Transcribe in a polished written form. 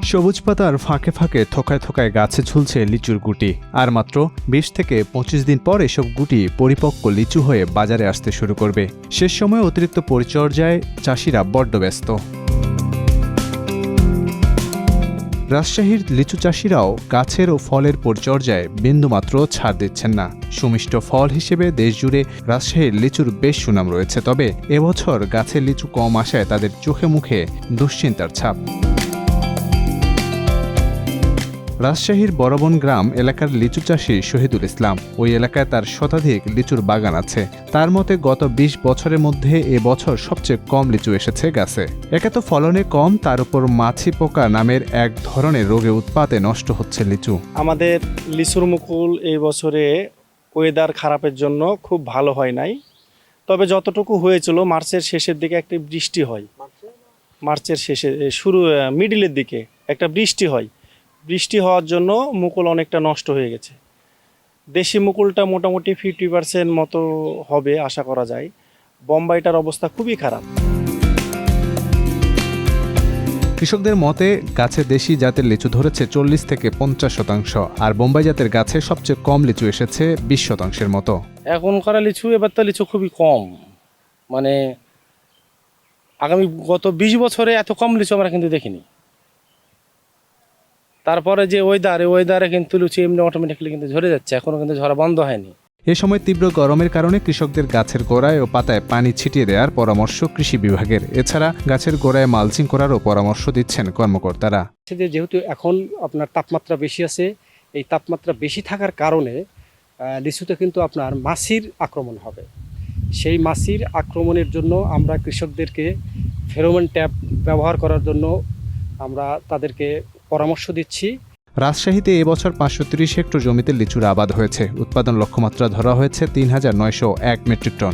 সবুজ পাতার ফাঁকে ফাঁকে থোকায় থোকায় গাছে ঝুলছে লিচুর গুটি। আর মাত্র ২০ থেকে ২৫ দিন পর এসব গুটি পরিপক্ক লিচু হয়ে বাজারে আসতে শুরু করবে। শেষ সময়ে অতিরিক্ত পরিচর্যায় চাষিরা বড্ড ব্যস্ত। রাজশাহীর লিচু চাষিরাও গাছের ও ফলের পরিচর্যায় বিন্দুমাত্র ছাড় দিচ্ছেন না। সুমিষ্ট ফল হিসেবে দেশজুড়ে রাজশাহীর লিচুর বেশ সুনাম রয়েছে, তবে এবছর গাছের লিচু কম আসায় তাদের চোখে মুখে দুশ্চিন্তার ছাপ। রাজশাহীর বড়বন গ্রাম এলাকার লিচু চাষি শহীদুল ইসলাম। ওই এলাকায় তার শতাধিক লিচুর বাগান আছে। তার মতে গত ২০ বছরের মধ্যে এবছর সবচেয়ে কম লিচু এসেছে গাছে। একে তো ফলনে কম, তার উপর মাছি পোকা নামের এক ধরনের রোগে উৎপাতে নষ্ট হচ্ছে লিচু। আমাদের লিচুর মুকুল এই বছরে ওয়েদার খারাপের জন্য খুব ভালো হয় নাই, তবে যতটুকু হয়েছিল মার্চের শেষের দিকে একটা বৃষ্টি হয়। মার্চের শেষে মিডিলের দিকে একটা বৃষ্টি হয়। বৃষ্টি হওয়ার জন্য মুকুল অনেকটা নষ্ট হয়ে গেছে। দেশি মুকুলটা মোটামুটি 50% মতো হবে আশা করা যায়। বোম্বাইটার অবস্থা খুবই খারাপ। কৃষকদের মতে গাছে দেশি জাতের লিচু ধরেছে 40 থেকে 50%, আর বোম্বাই জাতের গাছে সবচেয়ে কম লিচু এসেছে 20%-এর মতো। এখনকার লিচু এবার তো লিচু খুবই কম, মানে গত 20 বছরে এত কম লিচু আমরা কিন্তু দেখিনি। তারপরে যে ওয়েদারে কিন্তু লিচু এমনি অটোমেটিক্যালি কিন্তু ঝরে যাচ্ছে, এখনো কিন্তু ঝরা বন্ধ হয়নি। এ সময় তীব্র গরমের কারণে কৃষকদের গাছের গোড়ায় ও পাতায় পানি ছিটিয়ে দেওয়ার পরামর্শ কৃষি বিভাগের। এছাড়া গাছের গোড়ায় মালচিং করারও পরামর্শ দিচ্ছেন কর্মকর্তারা। যেহেতু এখন আপনার তাপমাত্রা বেশি আছে, এই তাপমাত্রা বেশি থাকার কারণে লিচুতে কিন্তু আপনার মাছির আক্রমণ হবে। সেই মাছির আক্রমণের জন্য আমরা কৃষকদেরকে ফেরোমন ট্যাপ ব্যবহার করার জন্য আমরা তাদেরকে পরামর্শ দিচ্ছি। রাজশাহীতে এবছর 530 হেক্টর জমিতে লিচুর আবাদ হয়েছে। উৎপাদন লক্ষ্যমাত্রা ধরা হয়েছে ৩,৯০১ মেট্রিক টন।